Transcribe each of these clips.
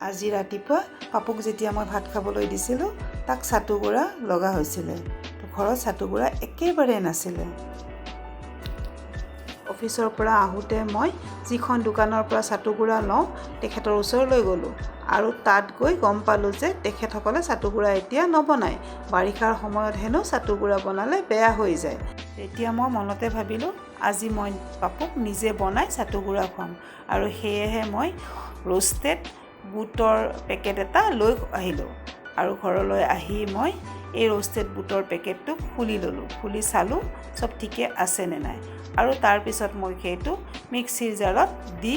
আজি ৰাতিপুৱা পাপুক যেতিয়া মই ভাত খাবলৈ দিছিলোঁ তাক চাটুগুড়া লগা হৈছিলে। ঘৰত চাটুগুড়া একেবাৰে নাছিলে। অফিচৰ পৰা আহোঁতে মই যিখন দোকানৰ পৰা চাটুগুড়া লওঁ তেখেতৰ ওচৰলৈ গ'লোঁ আৰু তাত গৈ গম পালোঁ যে তেখেতসকলে চাটুগুড়া এতিয়া নবনায়। বাৰিষাৰ সময়ত হেনো চাটুগুড়া বনালে বেয়া হৈ যায়। তেতিয়া মই মনতে ভাবিলোঁ আজি মই পাপুক নিজে বনাই চাটুগুড়া খুৱাম আৰু সেয়েহে মই ৰোষ্টেড বুটৰ পেকেট এটা লৈ আহিলোঁ আৰু ঘৰলৈ আহি মই এই ৰোষ্টেড বুটৰ পেকেটটো খুলি ল'লোঁ। খুলি চালোঁ চব ঠিকে আছেনে নাই আৰু তাৰপিছত মই সেইটো মিক্সিৰ জাৰত দি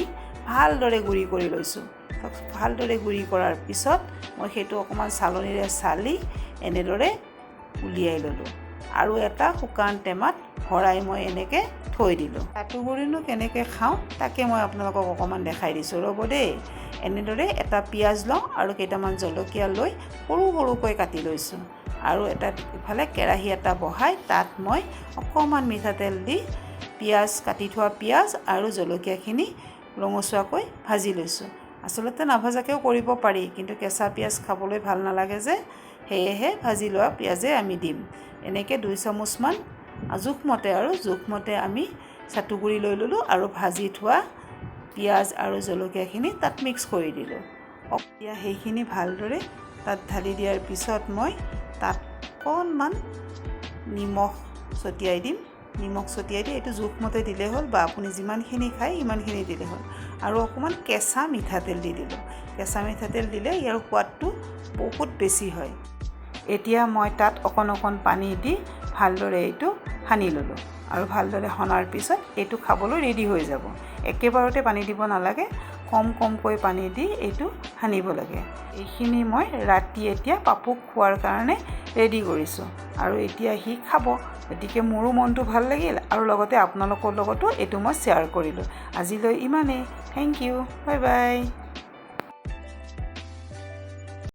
ভালদৰে গুড়ি কৰি লৈছোঁ। ভালদৰে গুড়ি কৰাৰ পিছত মই সেইটো অকণমান চালনীৰে চালি এনেদৰে উলিয়াই ল'লোঁ আৰু এটা শুকান টেমাত ভৰাই মই এনেকৈ থৈ দিলোঁ। চাটুগুড়িনো কেনেকৈ খাওঁ তাকে মই আপোনালোকক অকণমান দেখাই দিছোঁ, ৰ'ব দেই। এনেদৰে এটা পিঁয়াজ লওঁ আৰু কেইটামান জলকীয়া লৈ সৰু সৰুকৈ কাটি লৈছোঁ আৰু ইফালে কেৰাহী এটা বহাই তাত মই অকণমান মিঠাতেল দি কাটি থোৱা পিঁয়াজ আৰু জলকীয়াখিনি ৰঙচুৱাকৈ ভাজি লৈছোঁ। আচলতে নাভাজাকৈও কৰিব পাৰি, কিন্তু কেঁচা পিঁয়াজ খাবলৈ ভাল নালাগে যে, সেয়েহে ভাজি লোৱা পিঁয়াজে আমি দিম। এনেকৈ 2 চামুচমান জোখমতে আমি চাটুগুড়ি লৈ ল'লোঁ আৰু ভাজি থোৱা পিঁয়াজ আৰু জলকীয়াখিনি তাত মিক্স কৰি দিলোঁ। এতিয়া সেইখিনি ভালদৰে তাত ঢালি দিয়াৰ পিছত মই তাত অকণমান নিমখ ছটিয়াই দিম। নিমখ ছটিয়াই দি এইটো জোখমতে দিলেই হ'ল, বা আপুনি যিমানখিনি খায় সিমানখিনি দিলেই হ'ল। আৰু অকণমান কেঁচা মিঠাতেল দি দিলোঁ। কেঁচা মিঠাতেল দিলে ইয়াৰ সোৱাদটো বহুত বেছি হয়। এতিয়া মই তাত অকণ পানী দি ভালদৰে এইটো সানি ল'লোঁ আৰু ভালদৰে সনাৰ পিছত এইটো খাবলৈ ৰেডি হৈ যাব। একেবাৰতে পানী দিব নালাগে, কমকৈ পানী দি এইটো সানিব লাগে। এইখিনি মই ৰাতি এতিয়া পাপুক খোৱাৰ কাৰণে ৰেডি কৰিছোঁ আৰু এতিয়া সি খাব। গতিকে মোৰো মনটো ভাল লাগিল আৰু লগতে আপোনালোকৰ লগতো এইটো মই শ্বেয়াৰ কৰিলোঁ। আজিলৈ ইমানেই। Thank you, bye by.